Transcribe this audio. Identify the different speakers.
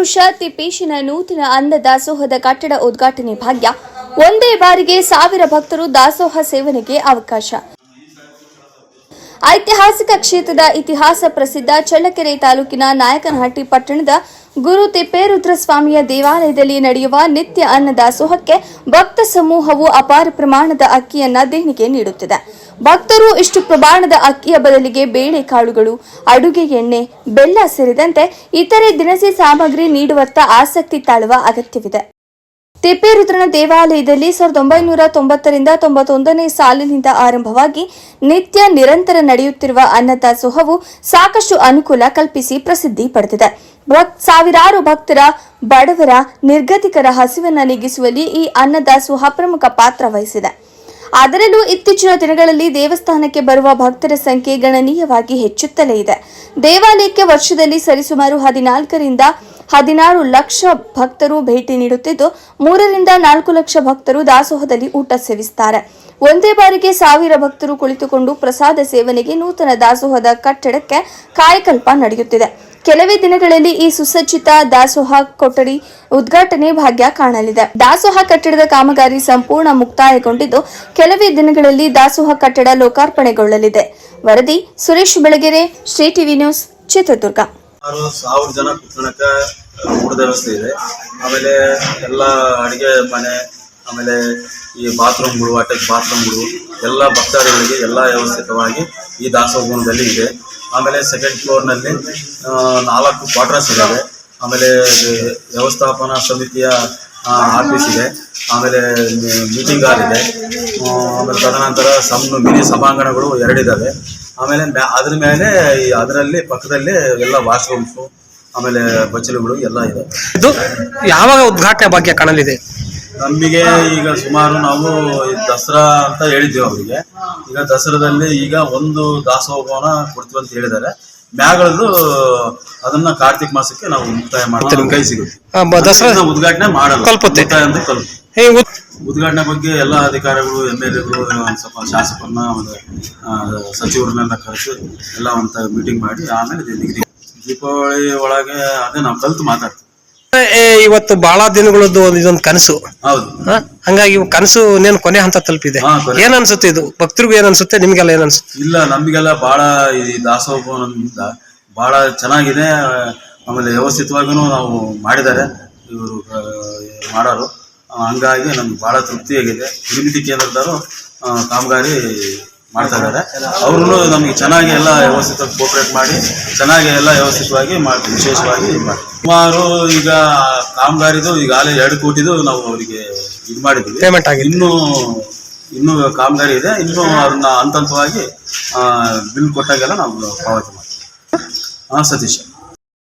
Speaker 1: ಪುರುಷ ತಿಪ್ಪೇಶನ ನೂತನ ಅನ್ನ ದಾಸೋಹದ ಕಟ್ಟಡ ಉದ್ಘಾಟನೆ ಭಾಗ್ಯ. ಒಂದೇ ಬಾರಿಗೆ 1000 ಭಕ್ತರು ದಾಸೋಹ ಸೇವನೆಗೆ ಅವಕಾಶ. ಐತಿಹಾಸಿಕ ಕ್ಷೇತ್ರದ ಇತಿಹಾಸ ಪ್ರಸಿದ್ಧ ಚಳ್ಳಕೆರೆ ತಾಲೂಕಿನ ನಾಯಕನಹಟ್ಟಿ ಪಟ್ಟಣದ ಗುರು ತಿಪ್ಪೇರುದ್ರಸ್ವಾಮಿಯ ದೇವಾಲಯದಲ್ಲಿ ನಡೆಯುವ ನಿತ್ಯ ಅನ್ನ ದಾಸೋಹಕ್ಕೆ ಭಕ್ತ ಸಮೂಹವು ಅಪಾರ ಪ್ರಮಾಣದ ಅಕ್ಕಿಯನ್ನ ದೇಣಿಗೆ ನೀಡುತ್ತಿದೆ. ಭಕ್ತರು ಇಷ್ಟು ಪ್ರಮಾಣದ ಅಕ್ಕಿಯ ಬದಲಿಗೆ ಬೇಳೆಕಾಳುಗಳು, ಅಡುಗೆ ಎಣ್ಣೆ, ಬೆಲ್ಲ ಸೇರಿದಂತೆ ಇತರೆ ದಿನಸಿ ಸಾಮಗ್ರಿ ನೀಡುವತ್ತ ಆಸಕ್ತಿ ತಾಳುವ ಅಗತ್ಯವಿದೆ. ತಿಪ್ಪೇರುದ್ರನ ದೇವಾಲಯದಲ್ಲಿ 1990 ರಿಂದ 91ನೇ ಸಾಲಿನಿಂದ ಆರಂಭವಾಗಿ ನಿತ್ಯ ನಿರಂತರ ನಡೆಯುತ್ತಿರುವ ಅನ್ನದಾಸೋಹವು ಸಾಕಷ್ಟು ಅನುಕೂಲ ಕಲ್ಪಿಸಿ ಪ್ರಸಿದ್ಧಿ ಪಡೆದಿದೆ. ಸಾವಿರಾರು ಭಕ್ತರ, ಬಡವರ, ನಿರ್ಗತಿಕರ ಹಸಿವನ್ನು ನೀಗಿಸುವಲ್ಲಿ ಈ ಅನ್ನದಾಸೋಹ ಪ್ರಮುಖ ಪಾತ್ರ ವಹಿಸಿದೆ. ಅದರಲ್ಲೂ ಇತ್ತೀಚಿನ ದಿನಗಳಲ್ಲಿ ದೇವಸ್ಥಾನಕ್ಕೆ ಬರುವ ಭಕ್ತರ ಸಂಖ್ಯೆ ಗಣನೀಯವಾಗಿ ಹೆಚ್ಚುತ್ತಲೇ ಇದೆ. ದೇವಾಲಯಕ್ಕೆ ವರ್ಷದಲ್ಲಿ ಸರಿಸುಮಾರು 14 ರಿಂದ 16 ಲಕ್ಷ ಭಕ್ತರು ಭೇಟಿ ನೀಡುತ್ತಿದ್ದು 3 ರಿಂದ 4 ಲಕ್ಷ ಭಕ್ತರು ದಾಸೋಹದಲ್ಲಿ ಊಟ ಸೇವಿಸುತ್ತಾರೆ. ಒಂದೇ ಬಾರಿಗೆ 1000 ಭಕ್ತರು ಕುಳಿತುಕೊಂಡು ಪ್ರಸಾದ ಸೇವನೆಗೆ ನೂತನ ದಾಸೋಹದ ಕಟ್ಟಡಕ್ಕೆ ಕಾಯಕಲ್ಪ ನಡೆಯುತ್ತಿದೆ. ಕೆಲವೇ ದಿನಗಳಲ್ಲಿ ಈ ಸುಸಜ್ಜಿತ ದಾಸೋಹ ಕೊಠಡಿ ಉದ್ಘಾಟನೆ ಭಾಗ್ಯ ಕಾಣಲಿದೆ. ದಾಸೋಹ ಕಟ್ಟಡದ ಕಾಮಗಾರಿ ಸಂಪೂರ್ಣ ಮುಕ್ತಾಯಗೊಂಡಿದ್ದು ಕೆಲವೇ ದಿನಗಳಲ್ಲಿ ದಾಸೋಹ ಕಟ್ಟಡ ಲೋಕಾರ್ಪಣೆಗೊಳ್ಳಲಿದೆ. ವರದಿ ಸುರೇಶ್ ಬೆಳಗೆರೆ, ಶ್ರೀ ಟಿವಿ ನ್ಯೂಸ್, ಚಿತ್ರದುರ್ಗ.
Speaker 2: 1000 ಜನ ಕುತ್ಕೊಳ್ಳೋಕೆ ಊಟದ ವ್ಯವಸ್ಥೆ ಇದೆ. ಆಮೇಲೆ ಎಲ್ಲ ಅಡುಗೆ ಮನೆ, ಆಮೇಲೆ ಈ ಬಾತ್ರೂಮ್ಗಳು, ಅಟ್ಯಾಚ್ ಬಾತ್ರೂಮ್ಗಳು ಎಲ್ಲ ಭಕ್ತಾದಿಗಳಿಗೆ ಎಲ್ಲ ವ್ಯವಸ್ಥಿತವಾಗಿ ಈ ದಾಸೋಹದಲ್ಲಿ ಇದೆ. ಆಮೇಲೆ ಸೆಕೆಂಡ್ ಫ್ಲೋರ್ನಲ್ಲಿ 4 ಕ್ವಾರ್ಟರ್ಸ್ ಇದ್ದಾವೆ. ಆಮೇಲೆ ವ್ಯವಸ್ಥಾಪನಾ ಸಮಿತಿಯ ಆಫೀಸ್ ಇದೆ. ಆಮೇಲೆ ಮೀಟಿಂಗ್ ಹಾಲ್ ಇದೆ. ಆಮೇಲೆ ತದನಂತರ ಮಿನಿ ಸಭಾಂಗಣಗಳು 2 ಇದ್ದಾವೆ. ಆಮೇಲೆ ಅದ್ರ ಮೇಲೆ ಅದರಲ್ಲಿ ಪಕ್ಕದಲ್ಲಿ ಎಲ್ಲ ವಾಶ್ರೂಮ್ಸು, ಆಮೇಲೆ ಬಚ್ಚಲುಗಳು ಎಲ್ಲ ಇದೆ.
Speaker 3: ಇದು ಯಾವಾಗ ಉದ್ಘಾಟನೆ ಭಾಗ್ಯ ಕಾಣಲಿದೆ?
Speaker 2: ನಮಗೆ ಈಗ ಸುಮಾರು ನಾವು ದಸರಾ ಅಂತ ಹೇಳಿದ್ದೇವೆ ಅವರಿಗೆ. ಈಗ ದಸರಾದಲ್ಲಿ ಈಗ ಒಂದು ದಾಸೋಹವನ ಕೊಡ್ತೀವಿ ಅಂತ ಹೇಳಿದ್ದಾರೆ. ಮ್ಯಾಗಳದ್ದು ಅದನ್ನ ಕಾರ್ತಿಕ್ ಮಾಸಕ್ಕೆ ನಾವು ಮುಕ್ತಾಯ ಮಾಡ್ತೀವಿ, ಕೈ ಸಿಗುತ್ತೆ. ದಸರಾ ಉದ್ಘಾಟನೆ ಮಾಡಲ್ಲ, ಮುಕ್ತಾಯ ಅಂತ ತಲುಪುತ್ತೆ. ಉದ್ಘಾಟನೆ ಬಗ್ಗೆ ಎಲ್ಲ ಅಧಿಕಾರಿಗಳು, MLAಗಳು, ಸ್ವಲ್ಪ ಶಾಸಕರನ್ನ, ಸಚಿವರನ್ನೆಲ್ಲ ಕರೆಸಿ ಎಲ್ಲ ಒಂದು ಮೀಟಿಂಗ್ ಮಾಡಿ ಆಮೇಲೆ ದೀಪಾವಳಿ ಒಳಗೆ ಅದೇ ನಾವು ಕಲ್ತು ಮಾತಾಡ್ತೀವಿ.
Speaker 3: ಇವತ್ತು ಬಹಳ ದಿನಗಳದ್ದು ಇದೊಂದು ಕನಸು.
Speaker 2: ಹೌದು.
Speaker 3: ಹಂಗಾಗಿ ಕನಸು ಕೊನೆ ಹಂತ ತಲುಪಿದೆ. ಏನ್ ಅನ್ಸುತ್ತೆ ಇದು? ಭಕ್ತರಿಗೂ ಏನ್ ಅನ್ಸುತ್ತೆ, ನಿಮ್ಗೆಲ್ಲ ಏನ್ ಅನ್ಸುತ್ತೆ?
Speaker 2: ಇಲ್ಲ, ನಮ್ಗೆಲ್ಲ ಬಹಳ ಈ ದಾಸೋಹ ಬಹಳ ಚೆನ್ನಾಗಿದೆ. ಆಮೇಲೆ ವ್ಯವಸ್ಥಿತವಾಗಿಯೂ ನಾವು ಮಾಡಿದ್ದಾರೆ ಇವರು ಮಾಡೋರು. ಹಂಗಾಗಿ ನಮ್ಗೆ ಬಹಳ ತೃಪ್ತಿಯಾಗಿದೆ. ನಿರ್ಮಿತಿ ಕೇಂದ್ರದವರು ಕಾಮಗಾರಿ ಮಾಡ್ತಾ ಇದ್ದಾರೆ. ಅವರು ನಮಗೆ ಚೆನ್ನಾಗಿ ಎಲ್ಲ ವ್ಯವಸ್ಥಿತ ಕೋಪರೇಟ್ ಮಾಡಿ ಚೆನ್ನಾಗಿ ಎಲ್ಲ ವ್ಯವಸ್ಥಿತವಾಗಿ ಮಾಡಿ, ವಿಶೇಷವಾಗಿ ಮಾಡಿ. ಸುಮಾರು ಈಗ ಕಾಮಗಾರಿದು ಈಗಾಗಲೇ 2 ಕೋಟಿದು ನಾವು ಅವರಿಗೆ ಇದು ಮಾಡಿದ್ವಿ,
Speaker 3: ಪೇಮೆಂಟ್ ಆಗಿದೆ.
Speaker 2: ಇನ್ನೂ ಕಾಮಗಾರಿ ಇದೆ. ಇನ್ನೂ ಅದನ್ನ ಹಂತವಾಗಿ ಬಿಲ್ ಕೊಟ್ಟಾಗೆಲ್ಲ ನಾವು ಪಾವತಿ ಮಾಡ್ತೀವಿ. ಸತೀಶ್.